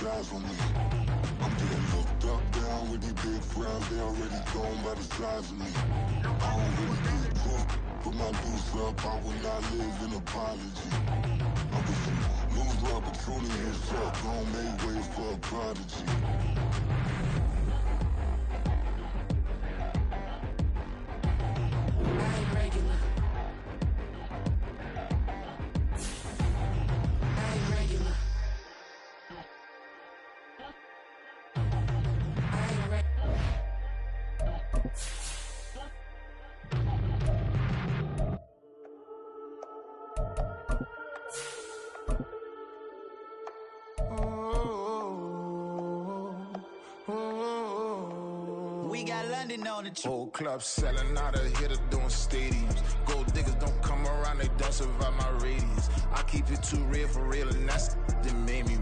eyes on me. I'm getting looked up, down with these big frowns. They already gone by the size of me. I don't really get drunk, put my deuce up. I will not live in apology. I wish you lose the opportunity yourself. Don't make way for a prodigy. Whole club selling out of hitter doing stadiums. Gold diggers don't come around, they don't survive my radius. I keep it too real for real, and that's that made me.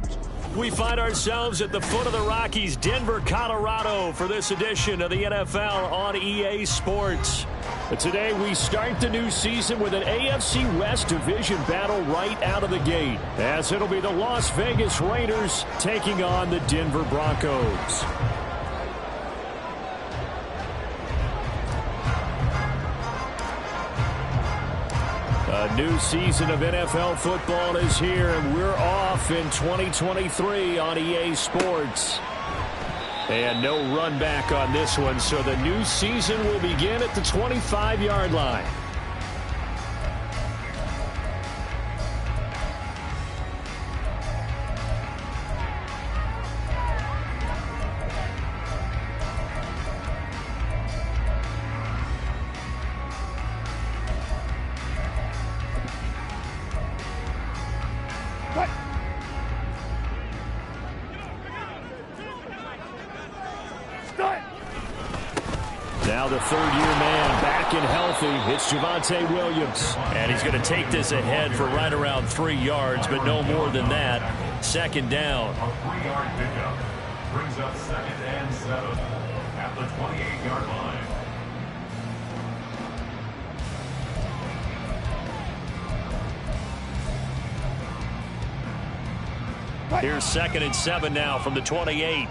We find ourselves at the foot of the Rockies, Denver, Colorado, for this edition of the NFL on EA Sports. But today we start the new season with an AFC West division battle right out of the gate, as it'll be the Las Vegas Raiders taking on the Denver Broncos. A new season of NFL football is here, and we're off in 2023 on EA Sports. And no run back on this one, so the new season will begin at the 25-yard line. Now the third-year man back and healthy. It's Javonte Williams. And he's going to take this ahead for right around 3 yards, but no more than that. Second down. A 3-yard pickup brings up 2nd and 7 at the 28-yard line. Here's 2nd and 7 now from the 28.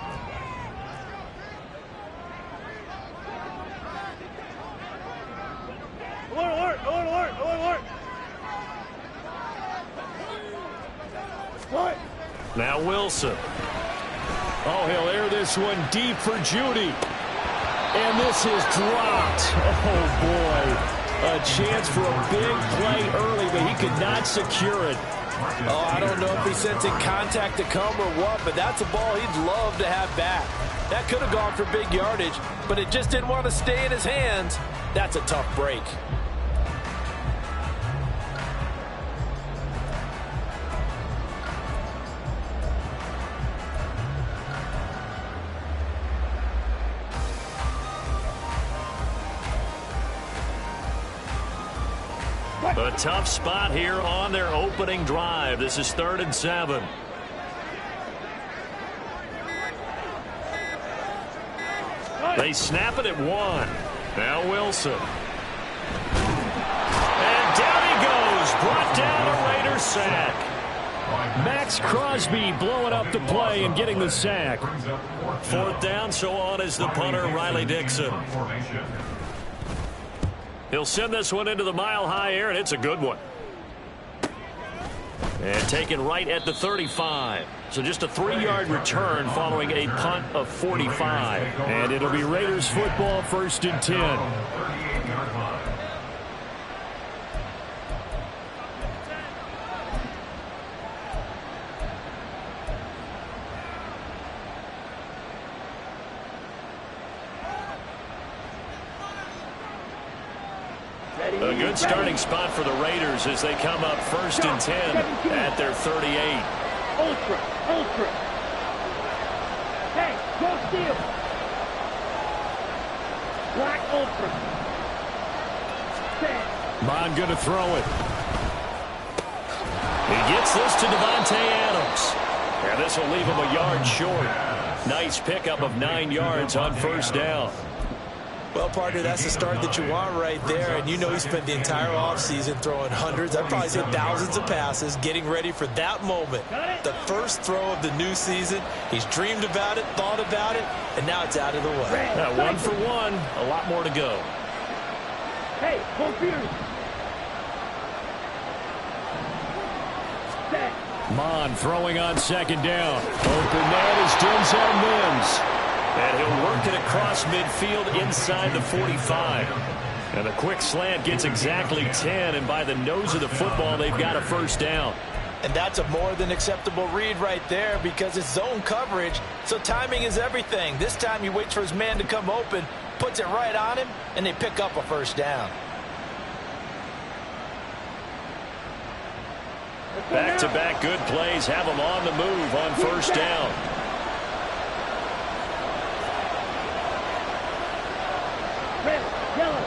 Now Wilson. Oh, he'll air this one deep for Judy. And this is dropped. Oh, boy. A chance for a big play early, but he could not secure it. Oh, I don't know if he's sensing contact to come or what, but that's a ball he'd love to have back. That could have gone for big yardage, but it just didn't want to stay in his hands. That's a tough break. A tough spot here on their opening drive. This is 3rd and 7. They snap it at 1. Now Wilson. And down he goes. Brought down a Raider sack. Max Crosby blowing up the play and getting the sack. 4th down, so on is the punter, Riley Dixon. He'll send this one into the mile-high air, and it's a good one. And taken right at the 35. So just a 3-yard return following a punt of 45. And it'll be Raiders football, 1st and 10. A good starting spot for the Raiders as they come up 1st and 10 at their 38. Ultra. Hey, go steal. Black ultra. Bond going to throw it. He gets this to Devontae Adams. And this will leave him a yard short. Nice pickup of 9 yards on 1st down. Well, partner, that's the start that you want right there. And you know he spent the entire offseason throwing hundreds, I'd probably say thousands of passes, getting ready for that moment. The first throw of the new season. He's dreamed about it, thought about it, and now it's out of the way. Yeah, 1 for 1. A lot more to go. Hey, confused. Mon throwing on second down. Open man is Denzel Mims. And he'll work it across midfield inside the 45. And a quick slant gets exactly 10. And by the nose of the football, they've got a first down. And that's a more than acceptable read right there because it's zone coverage, so timing is everything. This time he waits for his man to come open, puts it right on him, and they pick up a first down. Back-to-back good plays have them on the move on first down. Red, yellow.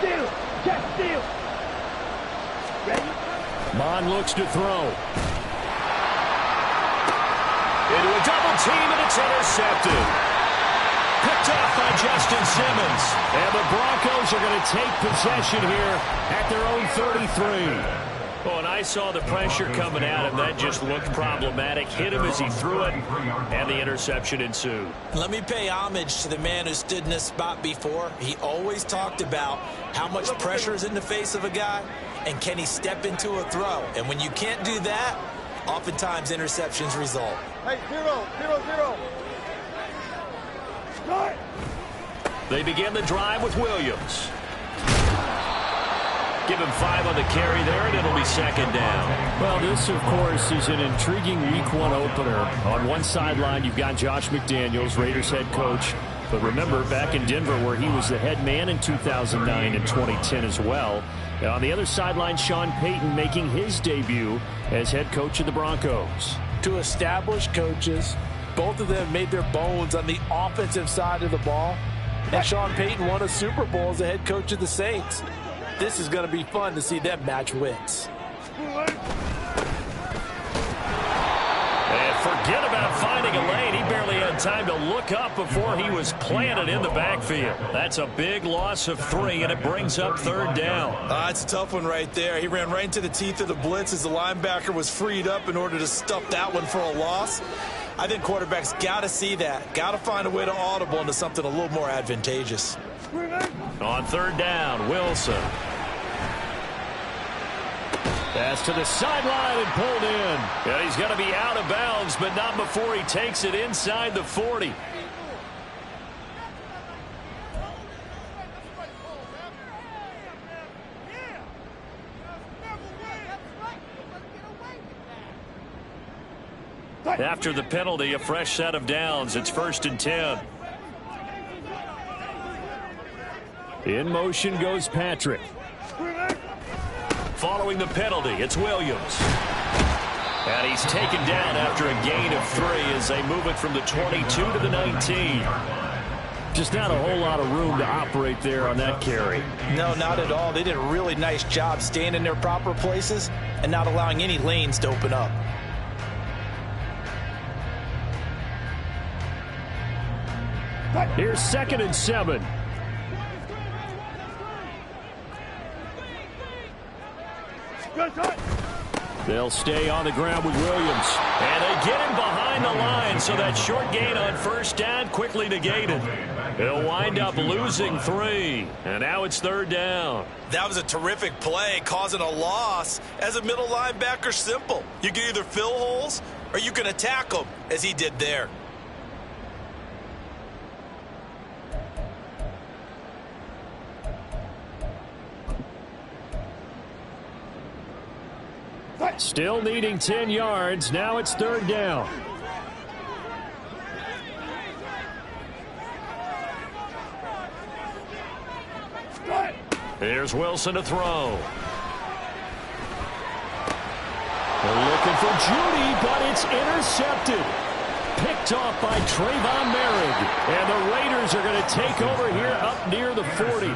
Steal, check, steal. Ready? Mon looks to throw. Into a double team, and it's intercepted. Picked off by Justin Simmons. And the Broncos are going to take possession here at their own 33. Oh, and I saw the pressure coming at him. That just looked problematic. Hit him as he threw it, and the interception ensued. Let me pay homage to the man who stood in this spot before. He always talked about how much pressure is in the face of a guy, and can he step into a throw. And when you can't do that, oftentimes interceptions result. Hey, 0-0-0. They begin the drive with Williams. Give him 5 on the carry there, and it'll be second down. Well, this, of course, is an intriguing Week 1 opener. On one sideline, you've got Josh McDaniels, Raiders head coach. But remember, back in Denver, where he was the head man in 2009 and 2010 as well. And on the other sideline, Sean Payton making his debut as head coach of the Broncos. Two established coaches. Both of them made their bones on the offensive side of the ball. And Sean Payton won a Super Bowl as the head coach of the Saints. This is going to be fun to see them match wits. And forget about finding a lane. He barely had time to look up before he was planted in the backfield. That's a big loss of 3, and it brings up third down. It's a tough one right there. He ran right into the teeth of the blitz as the linebacker was freed up in order to stuff that one for a loss. I think quarterbacks got to see that. Got to find a way to audible into something a little more advantageous. On third down, Wilson. Pass to the sideline and pulled in. Yeah, he's going to be out of bounds, but not before he takes it inside the 40. After the penalty, a fresh set of downs. It's 1st and 10. In motion goes Patrick. Following the penalty, it's Williams. And he's taken down after a gain of 3 as they move it from the 22 to the 19. Just not a whole lot of room to operate there on that carry. No, not at all. They did a really nice job staying in their proper places and not allowing any lanes to open up. Here's 2nd and 7. They'll stay on the ground with Williams. And they get him behind the line, so that short gain on first down quickly negated. He'll wind up losing 3. And now it's third down. That was a terrific play, causing a loss. As a middle linebacker, simple. You can either fill holes or you can attack them, as he did there. Still needing 10 yards. Now it's third down. Here's Wilson to throw. They're looking for Judy, but it's intercepted. Picked off by Trayvon Merrick. And the Raiders are going to take over here up near the 40.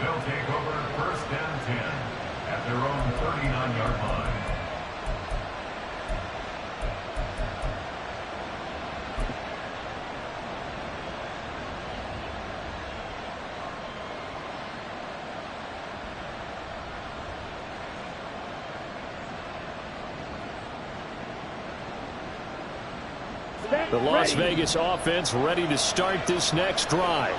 They'll take over 1st and 10 at their own 39-yard line. The Las Vegas offense ready to start this next drive.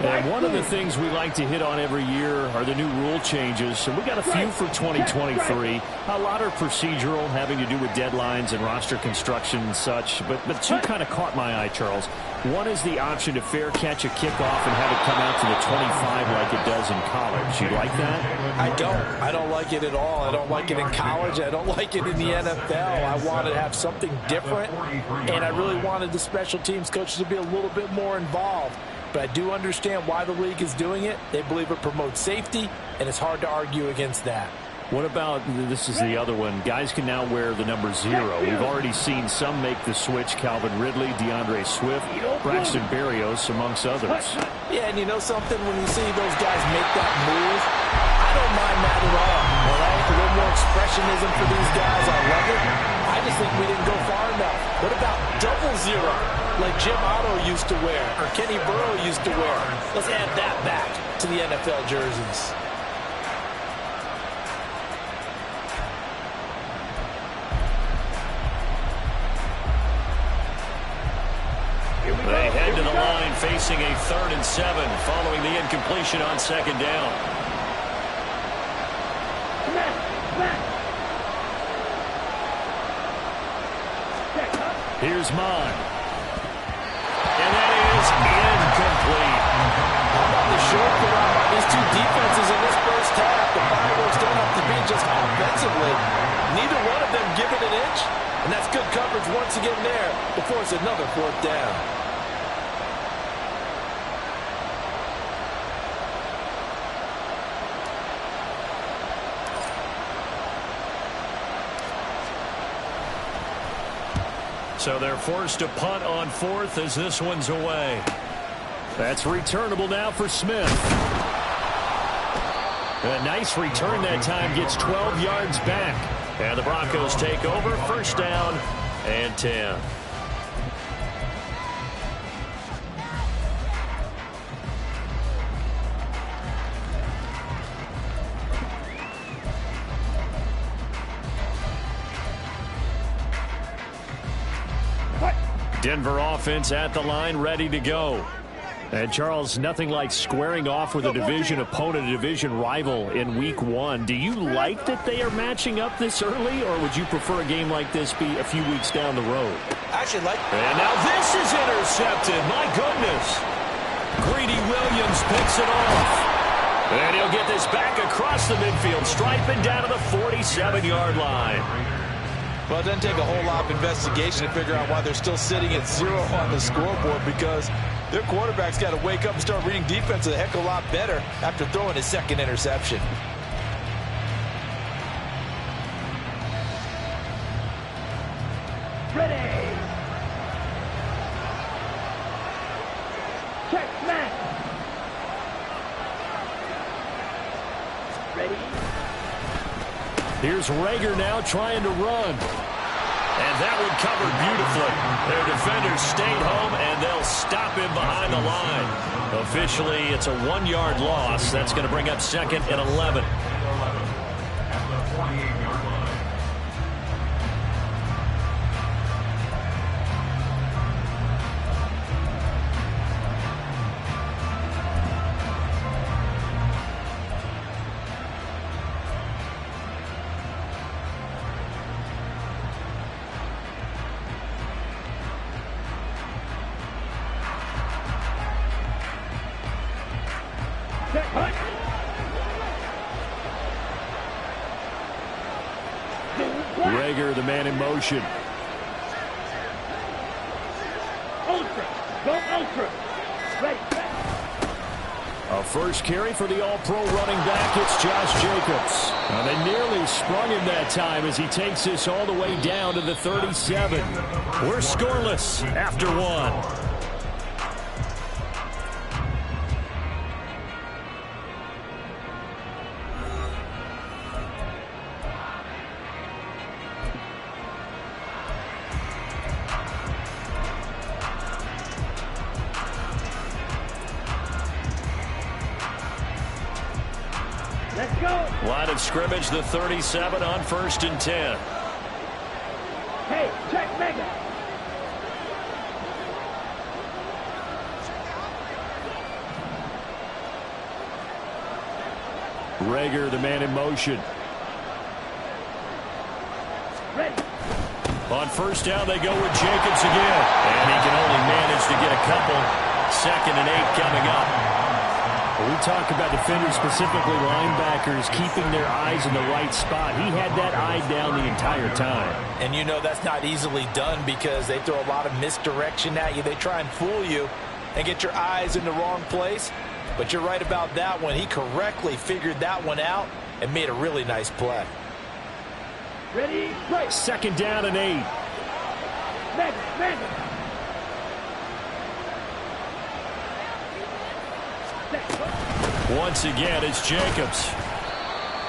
And one of the things we like to hit on every year are the new rule changes. And we got a few for 2023. A lot are procedural, having to do with deadlines and roster construction and such. But two kind of caught my eye, Charles. One is the option to fair catch a kickoff and have it come out to the 25 like it does in college. You like that? I don't. I don't like it at all. I don't like it in college. I don't like it in the NFL. I wanted to have something different, and I really wanted the special teams coaches to be a little bit more involved. But I do understand why the league is doing it. They believe it promotes safety, and it's hard to argue against that. What about, this is the other one, guys can now wear the number 0. We've already seen some make the switch, Calvin Ridley, DeAndre Swift, Braxton Berrios, amongst others. Yeah, and you know something? When you see those guys make that move, I don't mind that at all. All right? A little more expressionism for these guys. I love it. I just think we didn't go far enough. What about double 0, like Jim Otto used to wear, or Kenny Burrow used to wear? Let's add that back to the NFL jerseys. They head to the line facing a 3rd and 7 following the incompletion on 2nd down. Here's Mon. And that is incomplete. How about the short put on these two defenses in this first half? The fireworks don't have to be just offensively. Neither one of them give it an inch. And that's good coverage once again there to force another 4th down. So they're forced to punt on 4th as this one's away. That's returnable now for Smith. A nice return that time, gets 12 yards back. And the Broncos take over, 1st down and 10. Denver offense at the line, ready to go. And Charles, nothing like squaring off with a division opponent, a division rival in week 1. Do you like that they are matching up this early, or would you prefer a game like this be a few weeks down the road? I actually like it. And now this is intercepted. My goodness. Greedy Williams picks it off. And he'll get this back across the midfield, striping down to the 47-yard line. Well, it doesn't take a whole lot of investigation to figure out why they're still sitting at 0 on the scoreboard, because their quarterback's got to wake up and start reading defense a heck of a lot better after throwing his 2nd interception. Ready. Check, smash. Ready. Here's Rager now trying to run. And that one covered beautifully. Their defenders stayed home, and they'll stop him behind the line. Officially, it's a 1-yard loss. That's going to bring up 2nd and 11. At the 48-yard line. Rager, the man in motion. Ultra. Go ultra. Ready. A first carry for the all-pro running back. It's Josh Jacobs. Now they nearly sprung him that time as he takes this all the way down to the 37. We're scoreless after 1. Let's go. Line of scrimmage, the 37 on 1st and 10. Hey, check mega. Rager, the man in motion. Ready. On first down, they go with Jacobs again. And he can only manage to get a couple. 2nd and 8 coming up. We talk about defenders, specifically linebackers, keeping their eyes in the right spot. He had that eye down the entire time. And you know that's not easily done because they throw a lot of misdirection at you. They try and fool you and get your eyes in the wrong place. But you're right about that one. He correctly figured that one out and made a really nice play. Ready, play. 2nd down and 8. Man. Once again, it's Jacobs.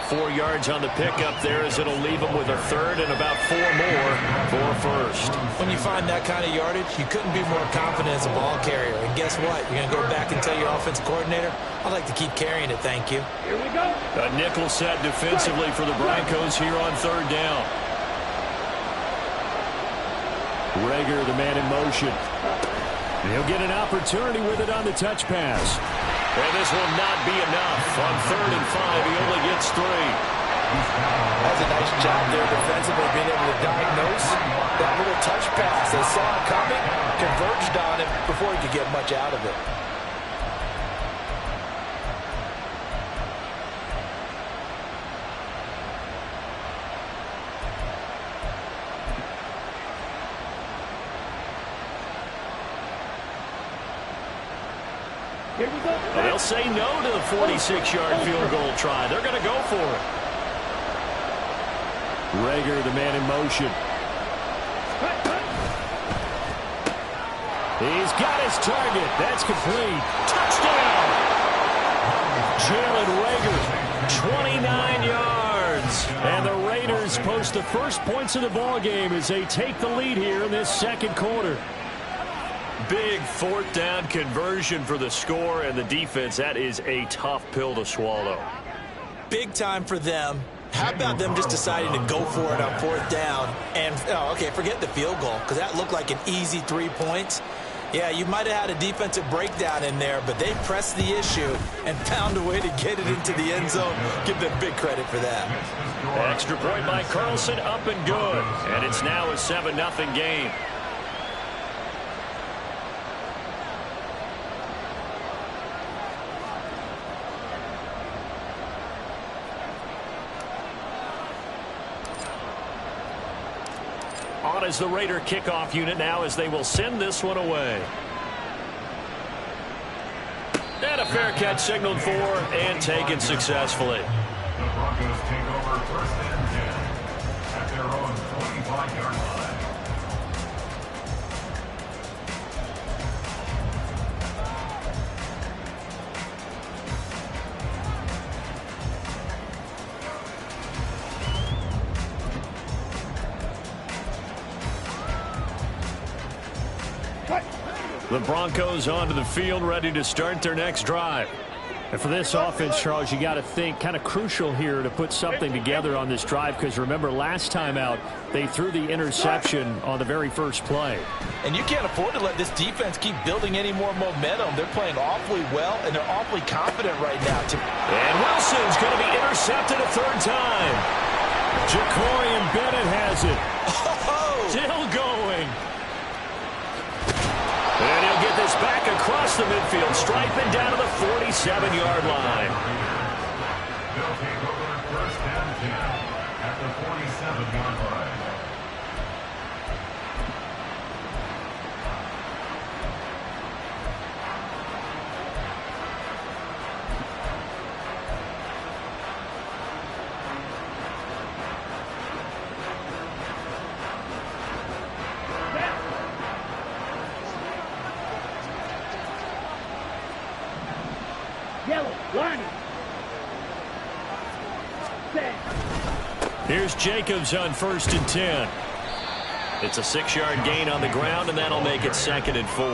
4 yards on the pickup there as it'll leave him with a 3rd and about 4 more for first. When you find that kind of yardage, you couldn't be more confident as a ball carrier. And guess what? You're going to go back and tell your offensive coordinator, I'd like to keep carrying it, thank you. Here we go. A nickel set defensively for the Broncos here on 3rd down. Rager, the man in motion. He'll get an opportunity with it on the touch pass. And this will not be enough. On 3rd and 5, he only gets 3. That's a nice job there defensively, being able to diagnose that little touch pass. They saw it coming, converged on it before he could get much out of it. Here we go. They'll say no to the 46-yard field goal try. They're going to go for it. Rager, the man in motion. He's got his target. That's complete. Touchdown! Jalen Rager, 29 yards. And the Raiders post the first points of the ball game as they take the lead here in this 2nd quarter. Big 4th down conversion for the score, and the defense, that is a tough pill to swallow. Big time for them. How about them just deciding to go for it on 4th down? And, okay, forget the field goal, because that looked like an easy 3 points. Yeah, you might have had a defensive breakdown in there, but they pressed the issue and found a way to get it into the end zone. Give them big credit for that. Extra point by Carlson, up and good. And it's now a 7-0 game. On as the Raider kickoff unit now as they will send this one away. And a fair catch signaled for and taken successfully. The Broncos take over 1st and 10 at their own 25-yard line. The Broncos onto the field, ready to start their next drive. And for this offense, Charles, you got to think kind of crucial here to put something together on this drive, because remember last time out they threw the interception on the very first play. And you can't afford to let this defense keep building any more momentum. They're playing awfully well, and they're awfully confident right now. And Wilson's going to be intercepted a 3rd time. Jacorian Bennett has it. Still going. And he'll get this back across the midfield stripe and down to the 47-yard line. They'll take over 1st and 10 at the 47-yard line. Yellow, line. Here's Jacobs on 1st and 10. It's a 6-yard gain on the ground, and that'll make it 2nd and 4.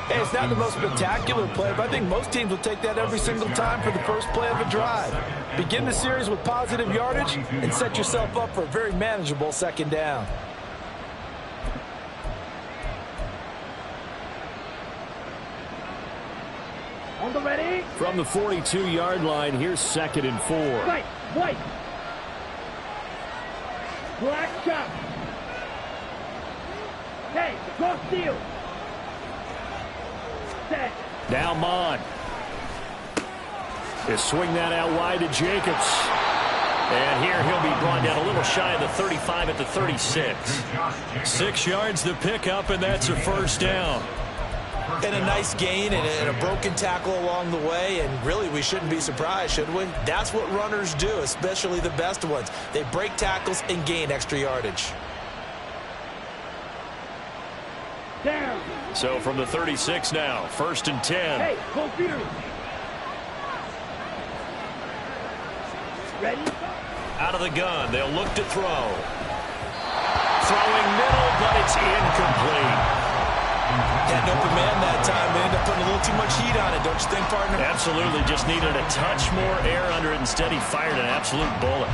Hey, it's not the most spectacular play, but I think most teams will take that every single time for the first play of a drive. Begin the series with positive yardage and set yourself up for a very manageable 2nd down. On the ready. From the 42-yard line, here's 2nd and 4. Right, white. Black chop. Hey, cross field. Set. Now Mon. They swing that out wide to Jacobs. And here he'll be brought down a little shy of the 35 at the 36. 6 yards to pick up, and that's a first down. And a nice gain and a broken tackle along the way, and really we shouldn't be surprised, should we? That's what runners do, especially the best ones. They break tackles and gain extra yardage. Down. So from the 36 now, 1st and 10. Hey, go Fury. Ready? Out of the gun, they'll look to throw. Throwing middle, but it's incomplete. Had an open man that time. They ended up putting a little too much heat on it, don't you think, partner? Absolutely, just needed a touch more air under it. Instead, he fired an absolute bullet.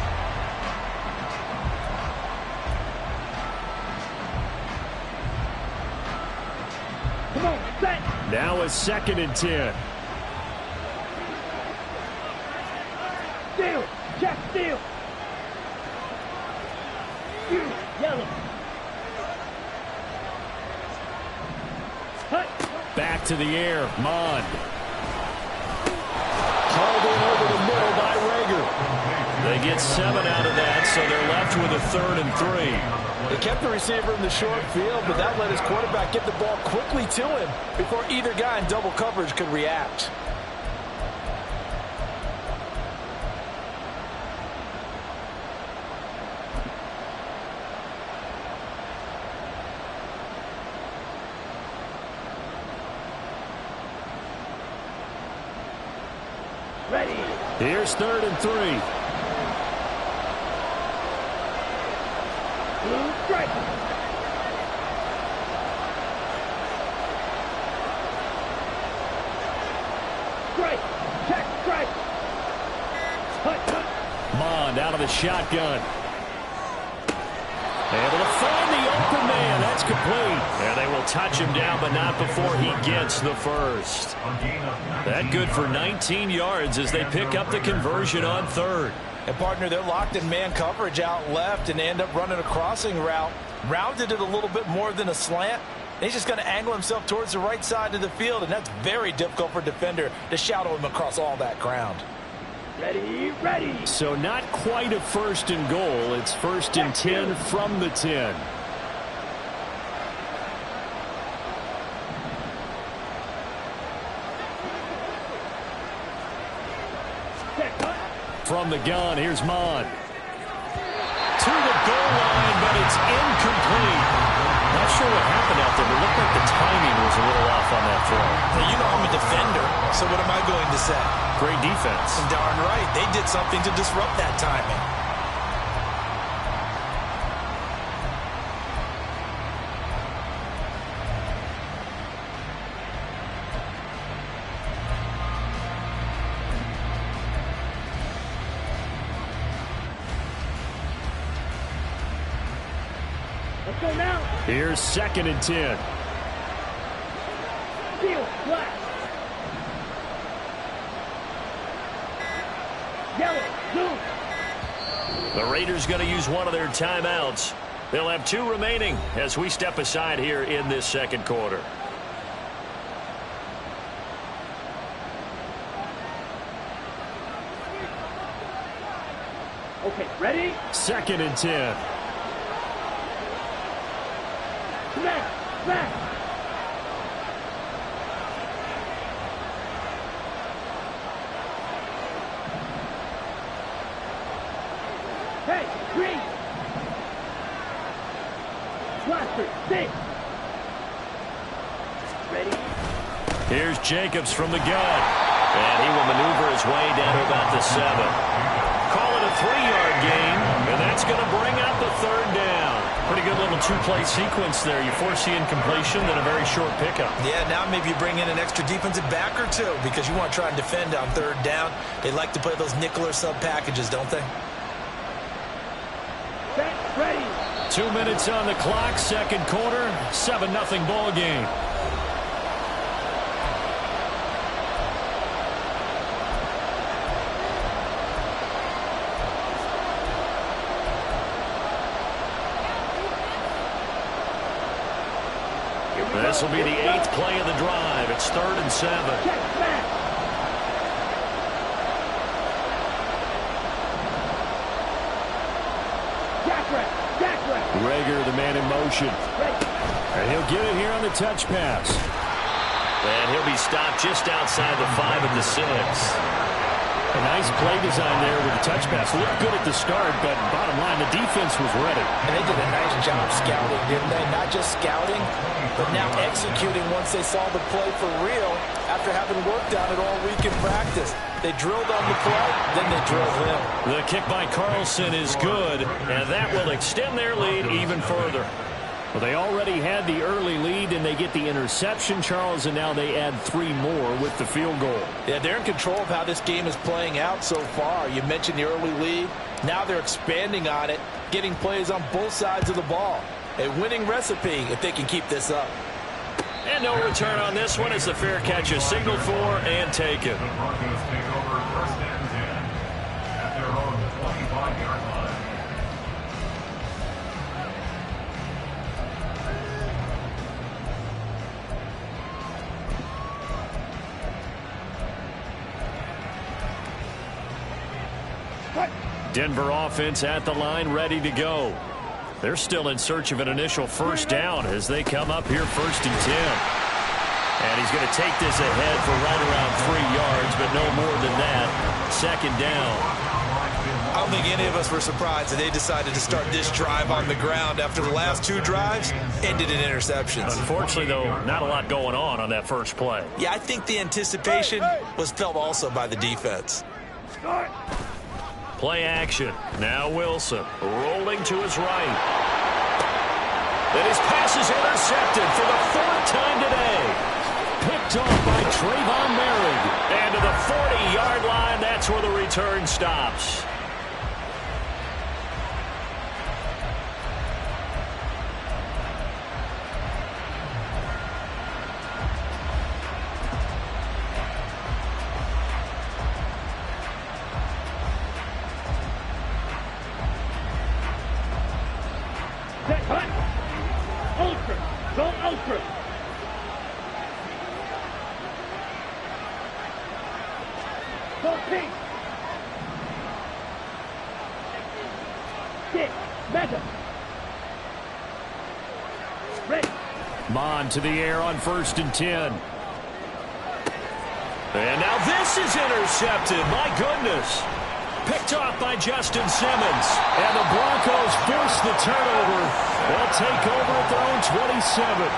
Come on, set. Now a 2nd and 10. Steal. Check steal. Fury. Yellow. Hut. Back to the air, Mon. Called in over the middle by Rager. They get 7 out of that, so they're left with a 3rd and 3. They kept the receiver in the short field, but that let his quarterback get the ball quickly to him before either guy in double coverage could react. Ready. Here's 3rd and 3. Blue stripe. Strike. Check strike. Hut. Mond out of the shotgun. Able to find the open man. That's complete. And they will touch him down, but not before he gets the first. That good for 19 yards as they pick up the conversion on 3rd. And, partner, they're locked in man coverage out left and end up running a crossing route. Rounded it a little bit more than a slant. And he's just going to angle himself towards the right side of the field, and that's very difficult for a defender to shadow him across all that ground. Ready, ready. So not quite a 1st and goal. It's 1st and 10 from the 10. From the gun, here's Mon. To the goal line, but it's incomplete. Not sure what happened out there, but it looked like the timing was a little off on that throw. Now, you know I'm a defender, so what am I going to say? Great defense. Darn right. They did something to disrupt that timing. Let's go now. Here's 2nd and 10. Steel, black. Yellow, blue. The Raiders going to use one of their timeouts. They'll have 2 remaining as we step aside here in this 2nd quarter. Okay, ready? 2nd and 10. Smash, smash. Hey, green. Blaster, 6. Ready? Here's Jacobs from the gun. And he will maneuver his way down to about the 7. Call it a 3-yard gain, and that's going to bring up the 3rd down. Pretty good little 2-play sequence there. You force the incompletion, then a very short pickup. Yeah, now maybe you bring in an extra defensive back or 2 because you want to try and defend on 3rd down. They like to play those nickel or sub packages, don't they? Set, ready. 2 minutes on the clock, 2nd quarter, 7-0 ball game. This will be the 8th play of the drive. It's 3rd and 7. Check back. Rager, the man in motion. And he'll get it here on the touch pass. And he'll be stopped just outside the 5 of the 6. A nice play design there with the touch pass. Looked good at the start, but bottom line, the defense was ready. And they did a nice job scouting, didn't they? Not just scouting, but now executing once they saw the play for real after having worked on it all week in practice. They drilled on the play, then they drilled him. The kick by Carlson is good, and that will extend their lead even further. Well, they already had the early lead, and they get the interception, Charles, and now they add 3 more with the field goal. Yeah, they're in control of how this game is playing out so far. You mentioned the early lead. Now they're expanding on it, getting plays on both sides of the ball. A winning recipe if they can keep this up. And no return on this one as the fair catch is signaled for and taken. The Broncos take over 1st and 10 at their own 25-yard line. Denver offense at the line, ready to go. They're still in search of an initial first down as they come up here 1st and 10. And he's going to take this ahead for right around 3 yards, but no more than that. 2nd down. I don't think any of us were surprised that they decided to start this drive on the ground after the last 2 drives ended in interceptions. Unfortunately, though, not a lot going on that first play. Yeah, I think the anticipation was felt also by the defense. Play action. Now Wilson rolling to his right. And his pass is intercepted for the 4th time today. Picked off by Trayvon Merrick. And to the 40-yard line, that's where the return stops. Ultra. Go ultra. Go pink. Stick. Mega. Ready. Mon to the air on 1st and 10. And now this is intercepted. My goodness. Picked off by Justin Simmons. And the Broncos force the turnover. They'll take over at their own 27.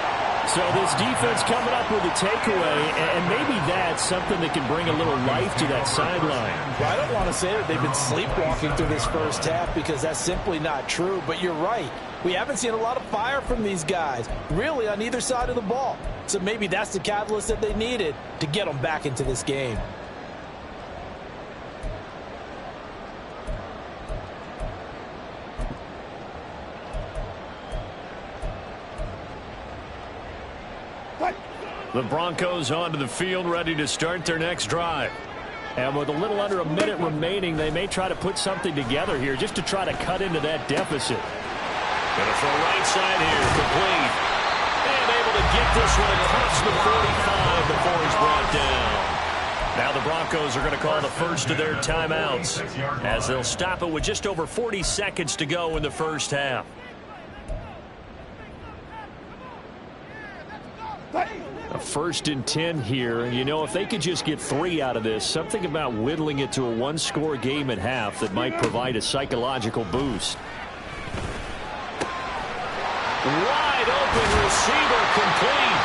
So this defense coming up with a takeaway, and maybe that's something that can bring a little life to that sideline. Well, I don't want to say that they've been sleepwalking through this first half because that's simply not true, but you're right. We haven't seen a lot of fire from these guys, really on either side of the ball. So maybe that's the catalyst that they needed to get them back into this game. The Broncos onto the field, ready to start their next drive. And with a little under a minute remaining, they may try to put something together here just to try to cut into that deficit. Going to throw right side here, complete. And able to get this one across the 45 before he's brought down. Now the Broncos are going to call the first of their timeouts as they'll stop it with just over 40 seconds to go in the first half. A 1st and 10 here. You know, if they could just get 3 out of this, something about whittling it to a 1-score game at half that might provide a psychological boost. Wide open receiver complete.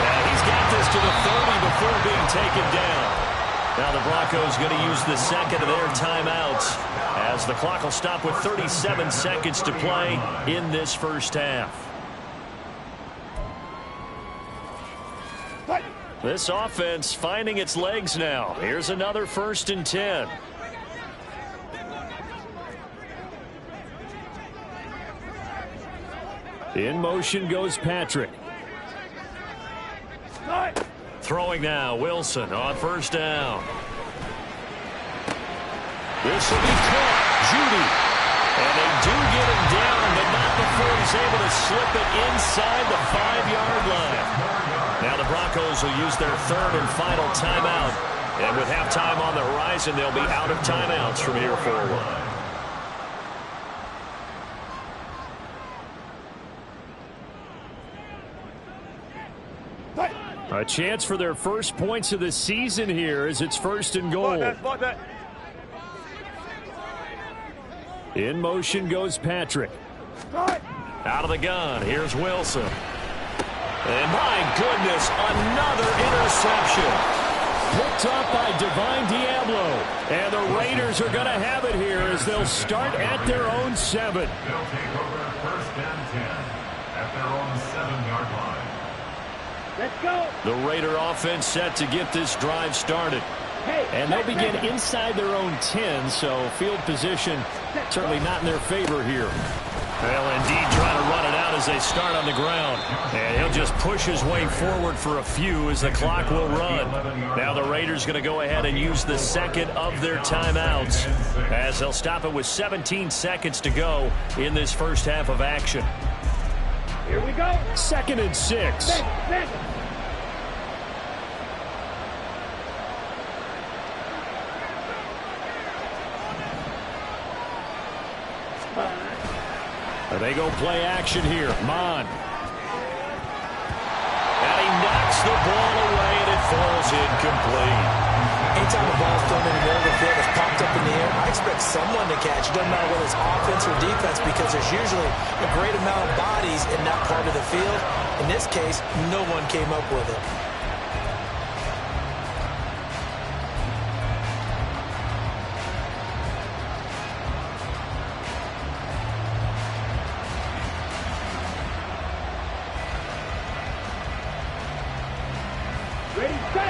And he's got this to the 30 before being taken down. Now the Broncos going to use the second of their timeouts as the clock will stop with 37 seconds to play in this first half. This offense finding its legs now. Here's another 1st and 10. In motion goes Patrick. Throwing now, Wilson on 1st down. This will be caught. Judy. And they do get him down, but not before he's he's able to slip it inside the 5-yard line. Now the Broncos will use their third and final timeout. And with halftime on the horizon, they'll be out of timeouts from here forward. A chance for their first points of the season here as it's 1st and goal. In motion goes Patrick. Out of the gun, here's Wilson. And my goodness, another interception. Picked up by Divine Diablo. And the Raiders are going to have it here as they'll start at their own 7. They'll take over 1st and 10 at their own 7-yard line. Let's go. The Raider offense set to get this drive started. And they'll begin inside their own 10, so field position certainly not in their favor here. They'll indeed try to run it out as they start on the ground. And he'll just push his way forward for a few as the clock will run. Now the Raiders going to go ahead and use the second of their timeouts as they'll stop it with 17 seconds to go in this first half of action. Here we go. 2nd and 6. They go play action here. Mon. And he knocks the ball away, and it falls incomplete. Anytime the ball's thrown in the middle of the field, it's popped up in the air, I expect someone to catch. It doesn't matter whether it's offense or defense because there's usually a great amount of bodies in that part of the field. In this case, no one came up with it.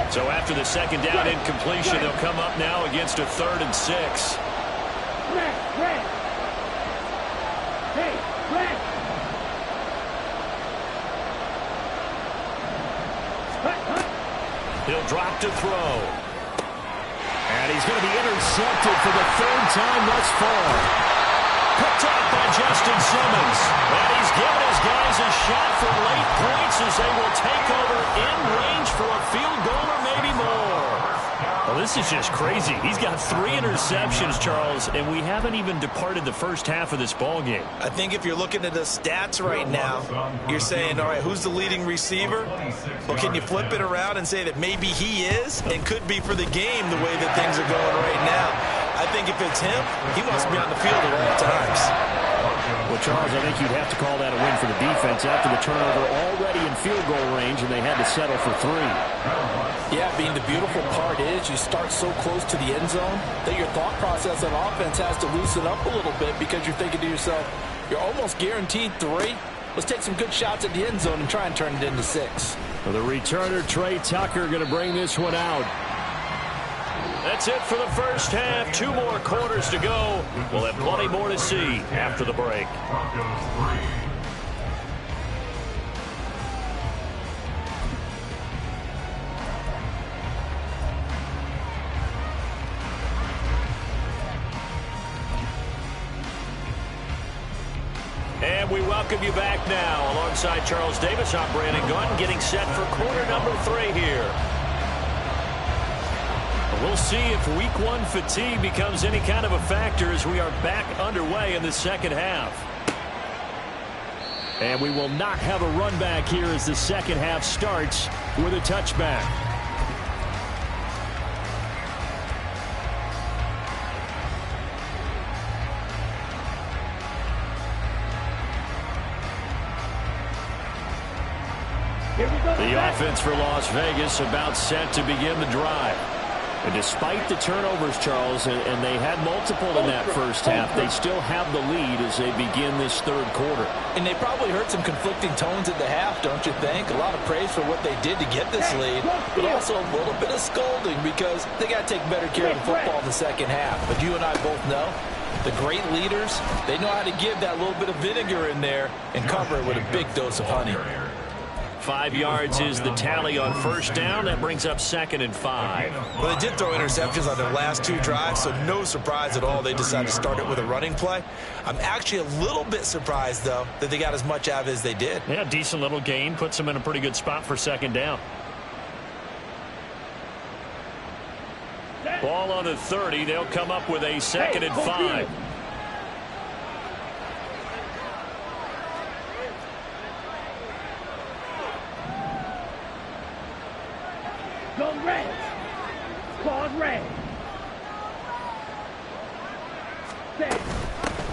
So after the second down incompletion, they'll come up now against a 3rd and 6. He'll drop to throw. And he's going to be intercepted for the 3rd time thus far. Picked up by Justin Simmons. And he's given his guys a shot for late points as they will take over in range for a field goal or maybe more. Well, this is just crazy. He's got 3 interceptions, Charles, and we haven't even departed the first half of this ball game. I think if you're looking at the stats right now, you're saying, all right, who's the leading receiver? Well, can you flip it around and say that maybe he is and could be for the game the way that things are going right now? I think if it's him, he wants to be on the field at all times. Well, Charles, I think you'd have to call that a win for the defense after the turnover already in field goal range, and they had to settle for 3. Yeah, being the beautiful part is you start so close to the end zone that your thought process on offense has to loosen up a little bit because you're thinking to yourself, you're almost guaranteed 3. Let's take some good shots at the end zone and try and turn it into 6. Well, the returner, Trey Tucker, going to bring this one out. That's it for the first half. 2 more quarters to go. We'll have plenty more to see after the break. And we welcome you back now. Alongside Charles Davis, I'm Brandon Gunn, getting set for quarter number 3 here. We'll see if week 1 fatigue becomes any kind of a factor as we are back underway in the second half. And we will not have a run back here as the second half starts with a touchback. The offense for Las Vegas about set to begin the drive. And despite the turnovers, Charles, and they had multiple in that first half, they still have the lead as they begin this 3rd quarter. And they probably heard some conflicting tones at the half, don't you think? A lot of praise for what they did to get this lead, but also a little bit of scolding because they got to take better care of the football in the second half. But you and I both know the great leaders, they know how to give that little bit of vinegar in there and cover it with a big dose of honey. 5 yards is the tally on first down. That brings up 2nd and 5. Well, they did throw interceptions on their last 2 drives, so no surprise at all they decided to start it with a running play. I'm actually a little bit surprised, though, that they got as much out of it as they did. Yeah, decent little gain. Puts them in a pretty good spot for 2nd down. Ball on the 30. They'll come up with a 2nd and 5. Go red. Claws red.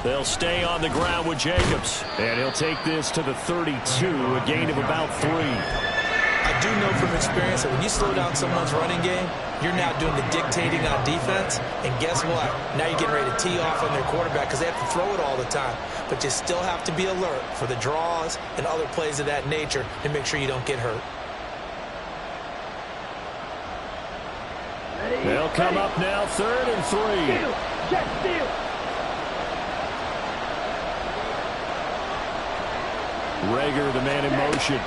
They'll stay on the ground with Jacobs. And he'll take this to the 32, a gain of about 3. I do know from experience that when you slow down someone's running game, you're now doing the dictating on defense. And guess what? Now you're getting ready to tee off on their quarterback because they have to throw it all the time. But you still have to be alert for the draws and other plays of that nature and make sure you don't get hurt. They'll come up now 3rd and 3. Check steal. Rager, the man in motion.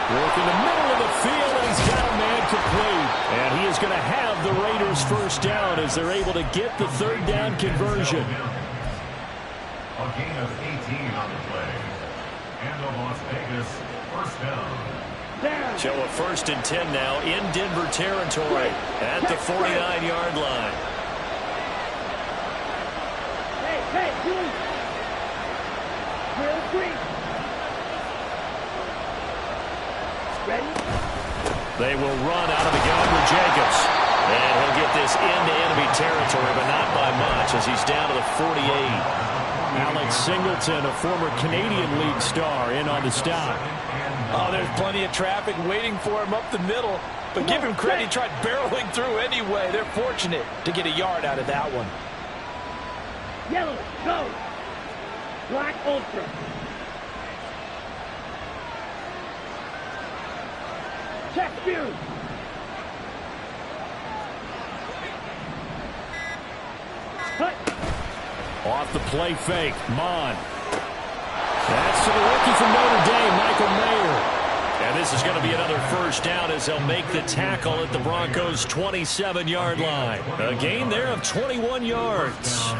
Work in the middle of the field, and he's got a man complete. And he is going to have the Raiders first down as they're able to get the 3rd down conversion. A gain of 18 on the play. And the Las Vegas first down. So a 1st and 10 now in Denver territory at the 49-yard line. Hey, blue. Real green. Ready? They will run out of the gun with Jacobs. And he'll get this into enemy territory, but not by much as he's down to the 48. Alex Singleton, a former Canadian League star, in on the stop. Oh, there's plenty of traffic waiting for him up the middle. But give him credit, he tried barreling through anyway. They're fortunate to get a yard out of that one. Yellow, go. Black ultra. Check view. Off the play fake, Mon. That's to the rookie from Notre Dame, Michael Mayer. And this is going to be another first down as they'll make the tackle at the Broncos' 27-yard line. A gain there of 21 yards.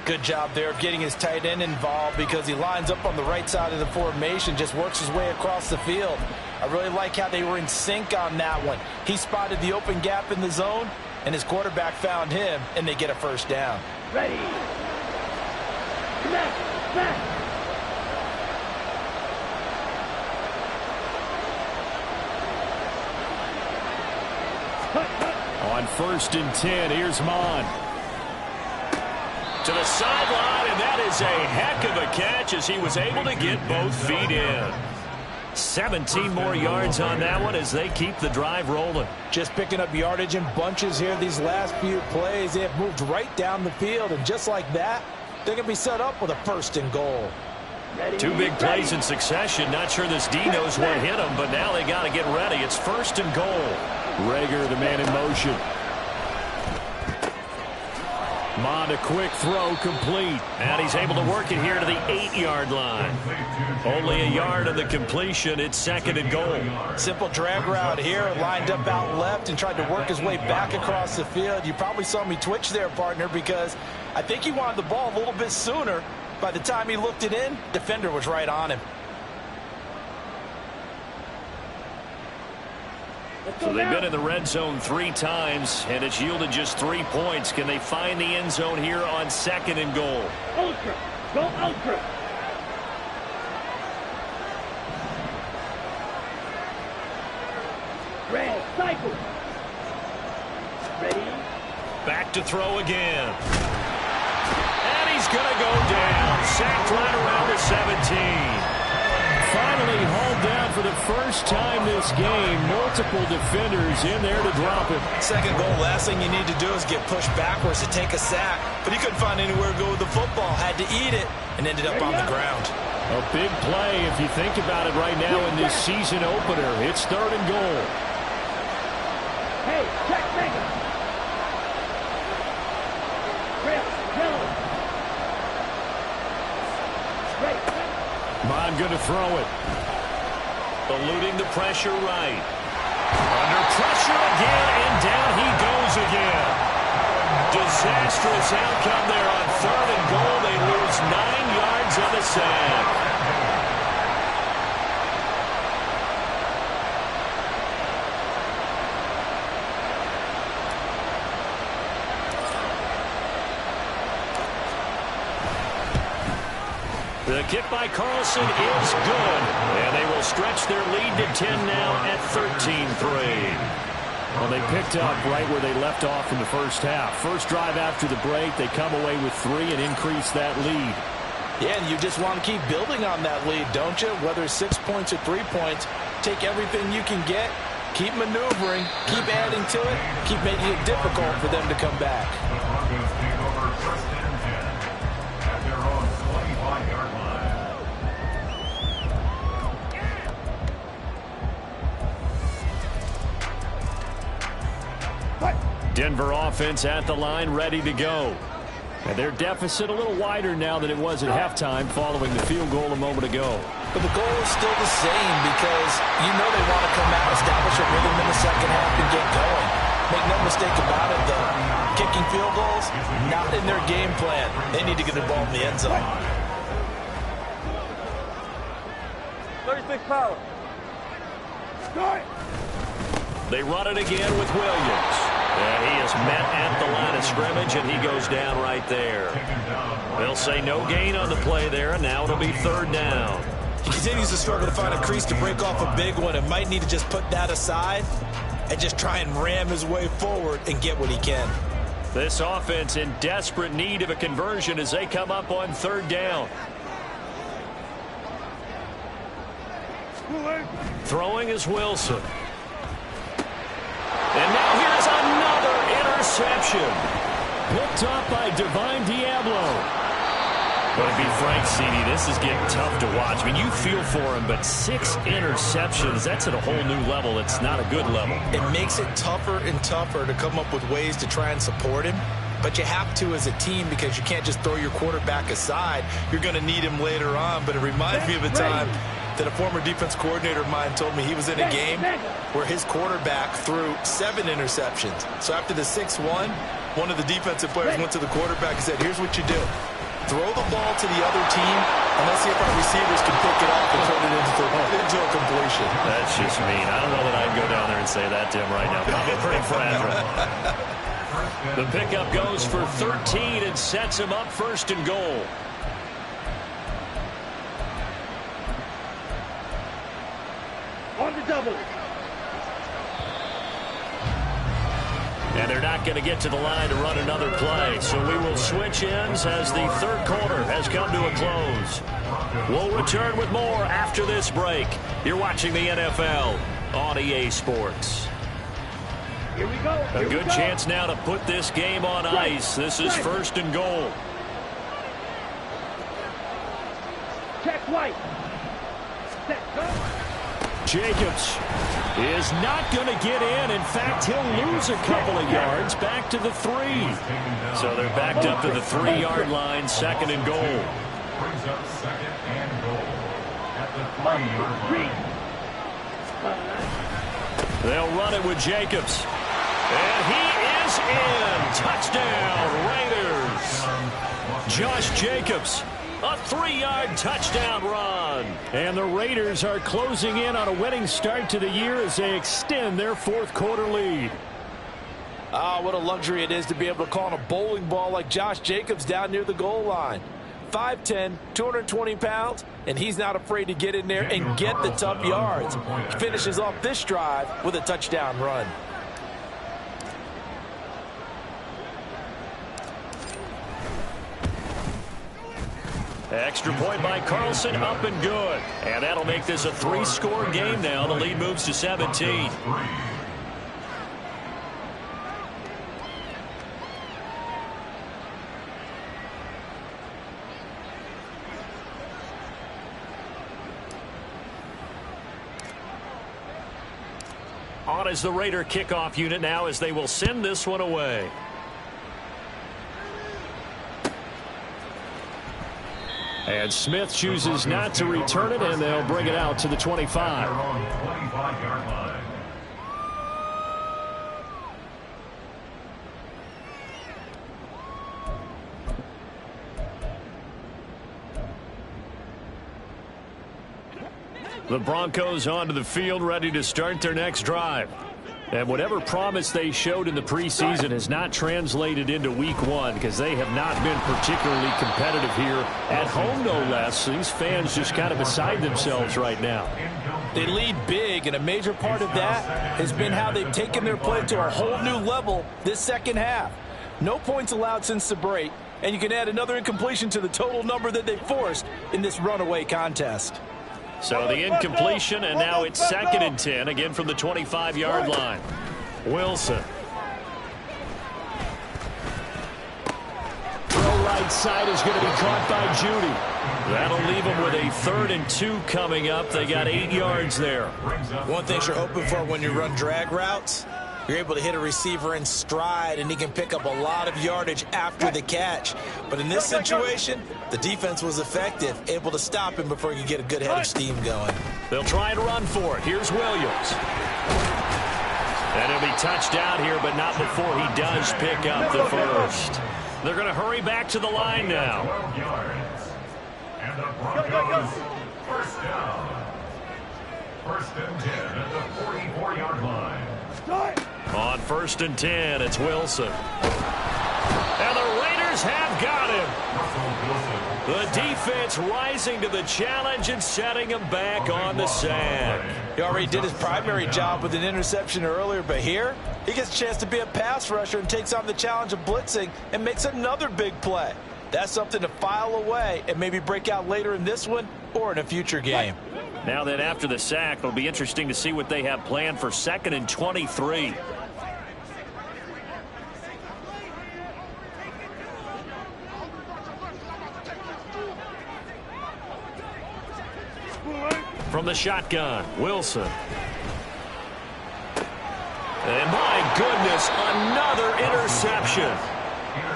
Good job there of getting his tight end involved because he lines up on the right side of the formation, just works his way across the field. I really like how they were in sync on that one. He spotted the open gap in the zone, and his quarterback found him, and they get a first down. Ready. Connect. Back. On 1st and 10, here's Mon. To the sideline, and that is a heck of a catch as he was able to get both feet in. 17 more yards on that one as they keep the drive rolling. Just picking up yardage in bunches here these last few plays. They have moved right down the field, and just like that, they're going to be set up with a 1st and goal. Ready. 2 big plays in succession. Not sure this D knows what hit him, but now they got to get ready. It's 1st and goal. Rager, the man in motion. Mond, a quick throw, complete. And he's able to work it here to the 8-yard line. Only a yard of the completion. It's 2nd and goal. Simple drag route here, lined up out left and tried to work his way back across the field. You probably saw me twitch there, partner, because I think he wanted the ball a little bit sooner. By the time he looked it in, defender was right on him. So they've been in the red zone 3 times, and it's yielded just 3 points. Can they find the end zone here on 2nd and goal? Ultra. Go ultra. Red. Cycle. Ready. Back to throw again. And he's going to go down. Sacked right around the 17. Finally hauled down for the first time this game. Multiple defenders in there to drop it. 2nd goal, last thing you need to do is get pushed backwards to take a sack. But he couldn't find anywhere to go with the football. Had to eat it and ended up on the ground. A big play if you think about it right now in this season opener. It's 3rd and goal. Hey, check mega. Red, yellow. Right. time good to throw it. Eluding the pressure right. Under pressure again, and down he goes again. Disastrous outcome there on 3rd and goal. They lose 9 yards on the sack. The kick by Carlson is good, and they will stretch their lead to 10 now at 13-3. Well, they picked up right where they left off in the first half. First drive after the break, they come away with 3 and increase that lead. Yeah, and you just want to keep building on that lead, don't you? Whether it's 6 points or 3 points, take everything you can get, keep maneuvering, keep adding to it, keep making it difficult for them to come back. The Broncos take over 1st and 10 at their own 25-yard line. Denver offense at the line, ready to go. And their deficit a little wider now than it was at halftime following the field goal a moment ago. But the goal is still the same because you know they want to come out, establish a rhythm in the second half, and get going. Make no mistake about it, though. Kicking field goals, not in their game plan. They need to get the ball in the end zone. 36 power. They run it again with Williams. And he is met at the line of scrimmage, and he goes down right there. They'll say no gain on the play there, and now it'll be 3rd down. He continues to struggle to find a crease to break off a big one and might need to just put that aside and just try and ram his way forward and get what he can. This offense in desperate need of a conversion as they come up on 3rd down. Throwing is Wilson. And now here's another interception. Picked up by Divine Diablo. But to be frank, CD, this is getting tough to watch. I mean, you feel for him, but 6 interceptions, that's at a whole new level. It's not a good level. It makes it tougher and tougher to come up with ways to try and support him. But you have to as a team because you can't just throw your quarterback aside. You're going to need him later on. But it reminds me of a time that a former defense coordinator of mine told me he was in a game where his quarterback threw 7 interceptions. So after the 6-1, one of the defensive players went to the quarterback and said, here's what you do. Throw the ball to the other team, and let's see if our receivers can pick it off and turn it into a completion. That's just mean. I don't know that I'd go down there and say that to him right now. Probably pretty fragile. The pickup goes for 13 and sets him up 1st and goal. On the double. And they're not going to get to the line to run another play. So we will switch ends as the 3rd quarter has come to a close. We'll return with more after this break. You're watching the NFL on EA Sports. Here we go. A good chance now to put this game on ice. This is 1st and goal. Check white. Set, go. Jacobs is not going to get in. In fact, he'll lose a couple of yards back to the 3. So they're backed up to the 3-yard line, 2nd and goal. Brings up 2nd and goal at the 3-yard line. They'll run it with Jacobs. And he is in. Touchdown, Raiders. Josh Jacobs. A 3-yard touchdown run. And the Raiders are closing in on a winning start to the year as they extend their 4th quarter lead. Ah, what a luxury it is to be able to call on a bowling ball like Josh Jacobs down near the goal line. 5'10", 220 pounds, and he's not afraid to get in there and get the tough yards. He finishes off this drive with a touchdown run. Extra point by Carlson, up and good. And that'll make this a 3-score game now. The lead moves to 17. On is the Raider kickoff unit now as they will send this one away. And Smith chooses not to return it, and they'll bring it out to the 25. 25-yard line. The Broncos onto the field, ready to start their next drive. And whatever promise they showed in the preseason has not translated into week one because they have not been particularly competitive here at home, no less. These fans just kind of beside themselves right now. They lead big, and a major part of that has been how they've taken their play to a whole new level this second half. No points allowed since the break, and you can add another incompletion to the total number that they forced in this runaway contest. So the incompletion, and now it's 2nd and 10, again from the 25-yard line. Wilson. Throw right side is going to be caught by Judy. That'll leave them with a 3rd and 2 coming up. They got 8 yards there. One thing you're hoping for when you run drag routes, you're able to hit a receiver in stride, and he can pick up a lot of yardage after the catch. But in this situation, the defense was effective, able to stop him before he could get a good head of steam going. They'll try and run for it. Here's Williams. And he'll be touched out here, but not before he does pick up the first. They're going to hurry back to the line now. 12 yards. And the Broncos first down. 1st and 10 at the 44-yard line. On 1st and 10, it's Wilson. And the Raiders have got him. The defense rising to the challenge and setting him back on the sack. He already did his primary job with an interception earlier, but here he gets a chance to be a pass rusher and takes on the challenge of blitzing and makes another big play. That's something to file away and maybe break out later in this one or in a future game. Now that after the sack, it'll be interesting to see what they have planned for 2nd and 23. From the shotgun, Wilson. And my goodness, another interception.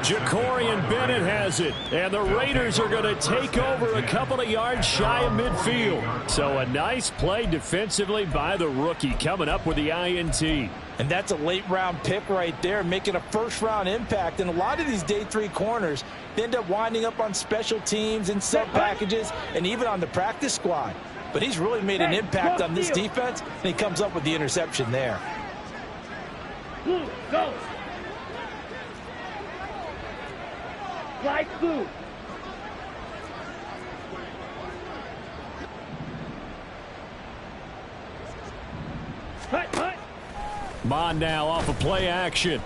Jacorian Bennett has it, and the Raiders are going to take over a couple of yards shy of midfield. So a nice play defensively by the rookie, coming up with the INT. And that's a late-round pick right there, making a first-round impact. And a lot of these day 3 corners, they end up winding up on special teams and sub packages and even on the practice squad. But he's really made an impact on this defense, and he comes up with the interception there. Go. Slide through. Hut. Mon now off of play action.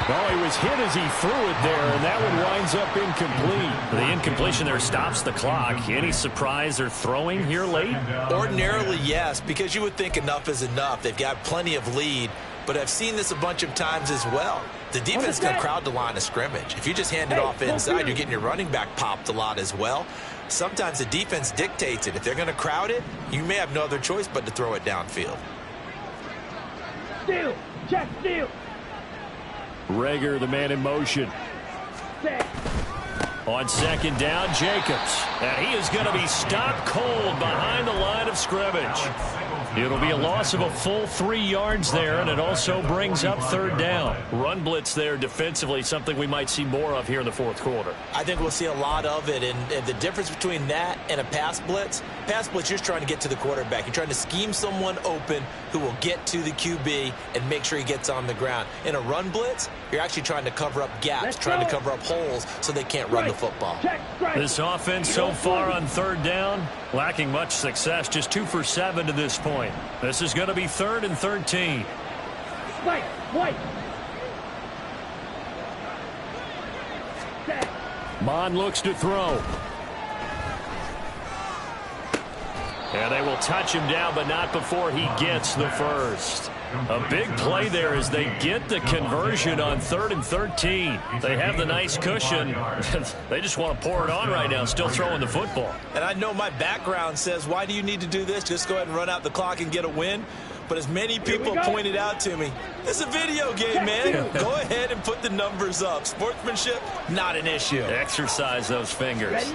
Oh, he was hit as he threw it there, and that one winds up incomplete. The incompletion there stops the clock. Any surprise they're throwing here late? Ordinarily, yes, because you would think enough is enough. They've got plenty of lead, but I've seen this a bunch of times as well. The defense is going to crowd the line of scrimmage. If you just hand it off inside, you're getting your running back popped a lot as well. Sometimes the defense dictates it. If they're going to crowd it, you may have no other choice but to throw it downfield. Steal. Check steal. Rager, the man in motion. Set. On 2nd down, Jacobs. And he is going to be stopped cold behind the line of scrimmage. It'll be a loss of a full 3 yards there, and it also brings up 3rd down. Run blitz there defensively, something we might see more of here in the 4th quarter. I think we'll see a lot of it, and the difference between that and a pass blitz, you're just trying to get to the quarterback. You're trying to scheme someone open who will get to the QB and make sure he gets on the ground. In a run blitz, you're actually trying to cover up gaps, trying to cover up holes so they can't run the football. This offense so far on 3rd down, lacking much success, just 2 for 7 to this point. This is going to be 3rd and 13. White. Mon looks to throw. And they will touch him down, but not before he gets the first. A big play there as they get the conversion on 3rd and 13. They have the nice cushion. They just want to pour it on right now, still throwing the football. And I know my background says, why do you need to do this? Just go ahead and run out the clock and get a win. But as many people pointed out to me, it's a video game, man. Go ahead and put the numbers up. Sportsmanship, not an issue. Exercise those fingers.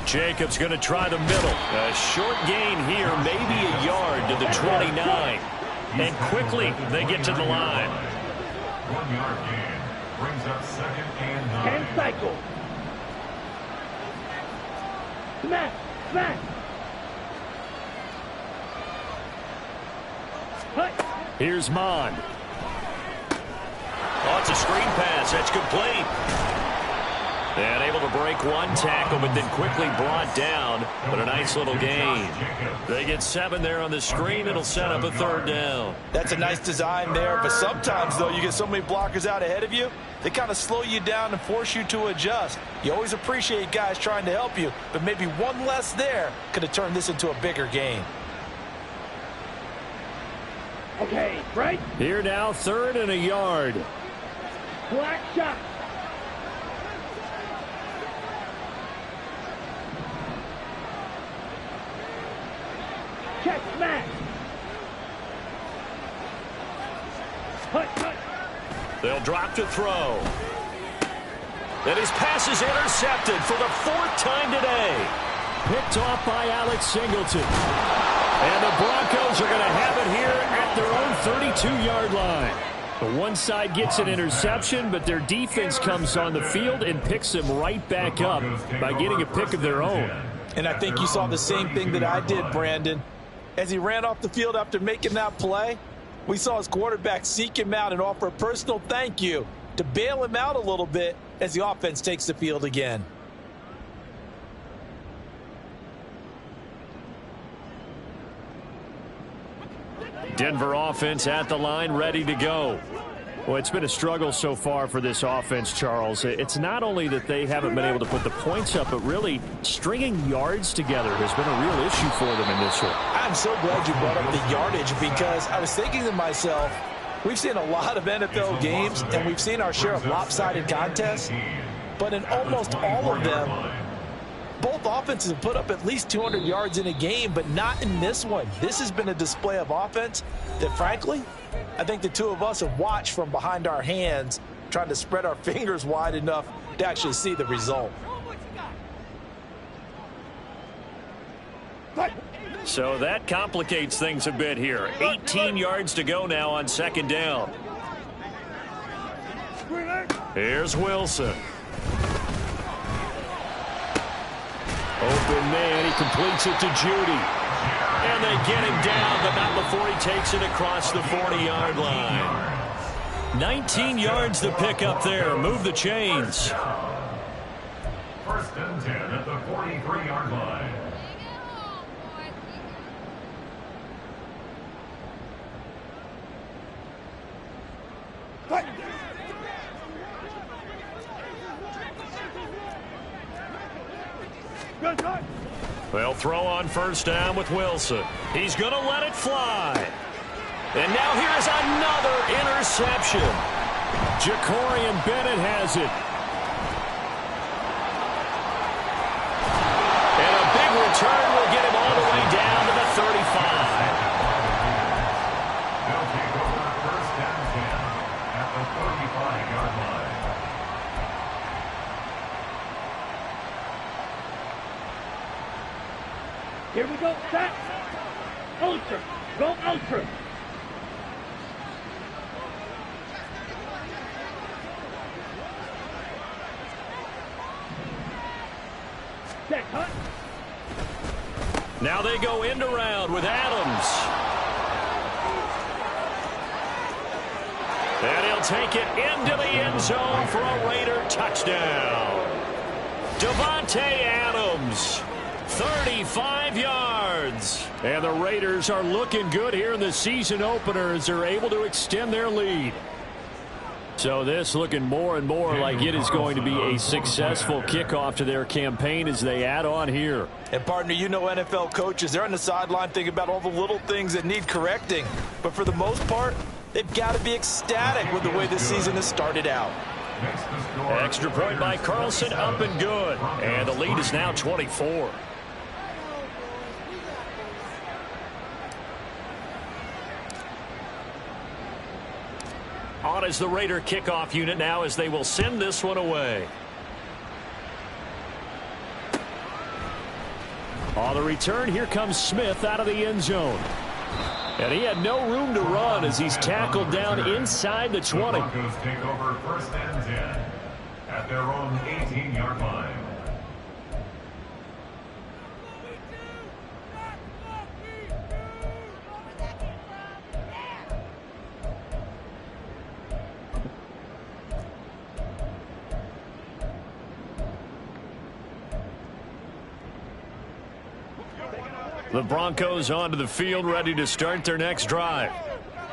Jacobs going to try the middle. A short gain here, maybe a yard to the 29. And quickly they get to the line. 1 yard gain brings up 2nd and 9. 10 cycle. Smash, smash. Here's Mond. Oh, it's a screen pass. That's complete. And able to break one tackle, but then quickly brought down. But a nice little gain. They get 7 there on the screen. It'll set up a 3rd down. That's a nice design there, but sometimes, though, you get so many blockers out ahead of you, they kind of slow you down and force you to adjust. You always appreciate guys trying to help you, but maybe one less there could have turned this into a bigger game. Okay, right. Here now, 3rd and a yard. Black shot. Check smash. Hut. They'll drop to throw. And his pass is intercepted for the 4th time today. Picked off by Alex Singleton. And the Broncos are going to have it here at their own 32-yard line. The one side gets an interception, but their defense comes on the field and picks them right back up by getting a pick of their own. And I think you saw the same thing that I did, Brandon. As he ran off the field after making that play, we saw his quarterback seek him out and offer a personal thank you to bail him out a little bit as the offense takes the field again. Denver offense at the line, ready to go. Well, it's been a struggle so far for this offense, Charles. It's not only that they haven't been able to put the points up, but really stringing yards together has been a real issue for them in this one. I'm so glad you brought up the yardage, because I was thinking to myself, we've seen a lot of NFL games, and we've seen our share of lopsided contests, but in almost all of them, both offenses have put up at least 200 yards in a game, but not in this one. This has been a display of offense that, frankly, I think the two of us have watched from behind our hands, trying to spread our fingers wide enough to actually see the result. So that complicates things a bit here. 18 yards to go now on 2nd down. Here's Wilson. Open man, he completes it to Judy. And they get him down, but not before he takes it across the 40-yard line. 19 yards to pick up there. Move the chains. 1st and 10 at the 43-yard line. They'll throw on 1st down with Wilson. He's going to let it fly. And now here's another interception. Jacorian Bennett has it. And a big return will get him all the way down to the 35. They'll take over 1st and 10 at the 35-yard line. Here we go, set. Ultra. Go ultra. Set, cut. Now they go end around with Adams. And he'll take it into the end zone for a Raider touchdown. Devontae Adams. 35 yards. And the Raiders are looking good here in the season opener as they're able to extend their lead. So this looking more and more like it is going to be a successful kickoff to their campaign as they add on here. And, partner, you know NFL coaches, they're on the sideline thinking about all the little things that need correcting. But for the most part, they've got to be ecstatic with the way this season has started out. Extra point by Carlson, up and good. And the lead is now 24. On his is the Raider kickoff unit now as they will send this one away. On the return, here comes Smith out of the end zone. And he had no room to run as he's tackled down inside the 20. The Broncos take over 1st and 10 at their own 18-yard line. The Broncos onto the field, ready to start their next drive.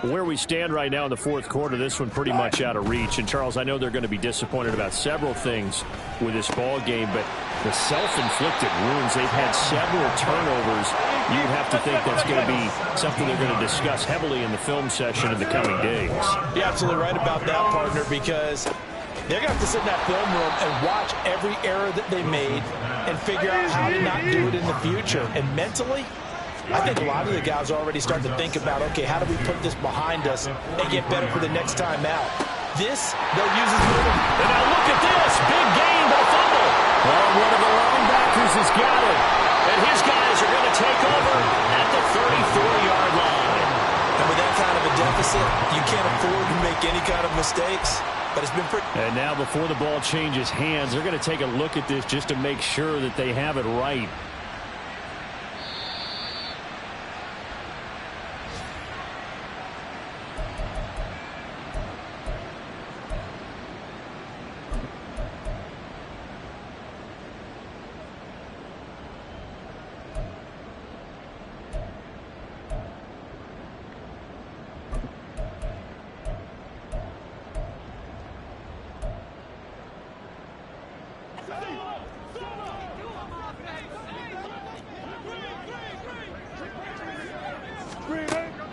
Where we stand right now in the fourth quarter, this one pretty much out of reach. And, Charles, I know they're going to be disappointed about several things with this ball game, but the self-inflicted wounds, they've had several turnovers. You'd have to think that's going to be something they're going to discuss heavily in the film session in the coming days. You're absolutely right about that, partner, because they're going to have to sit in that film room and watch every error that they made and figure out how to not do it in the future. And mentally, I think a lot of the guys are already starting to think about, okay, how do we put this behind us and get better for the next time out? This, they'll use as little. And now look at this. Big gain, but a fumble. Well, one of the linebackers has got it. And his guys are going to take over at the 34-yard line. And with that kind of a deficit, you can't afford to make any kind of mistakes. But it's been pretty. And now before the ball changes hands, they're going to take a look at this just to make sure that they have it right.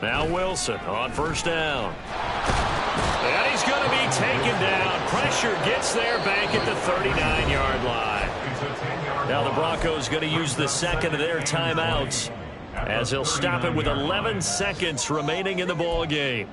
Now Wilson on 1st down. And he's going to be taken down. Pressure gets there back at the 39-yard line. Now the Broncos going to use the second of their timeouts as they'll stop it with 11 seconds remaining in the ball game.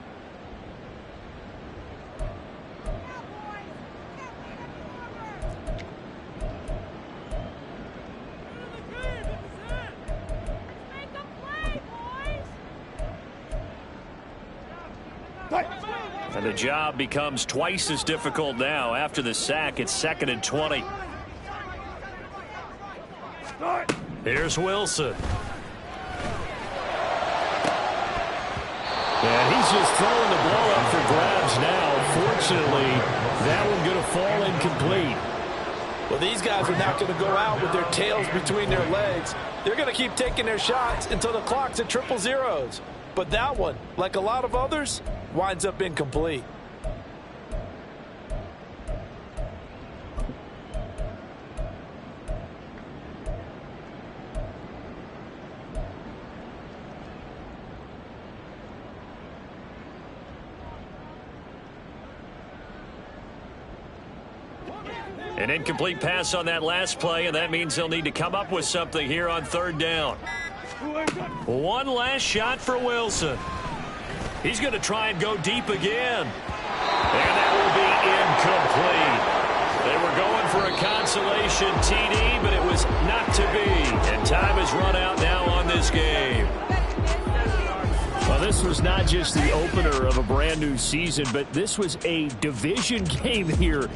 And the job becomes twice as difficult now after the sack. It's 2nd and 20. Here's Wilson. And he's just throwing the ball up for grabs now. Fortunately, that one going to fall incomplete. Well, these guys are not going to go out with their tails between their legs. They're going to keep taking their shots until the clock's at 000. But that one, like a lot of others, winds up incomplete. An incomplete pass on that last play, and that means they'll need to come up with something here on 3rd down. One last shot for Wilson. He's going to try and go deep again. And that will be incomplete. They were going for a consolation TD, but it was not to be. And time has run out now on this game. Well, this was not just the opener of a brand new season, but this was a division game here.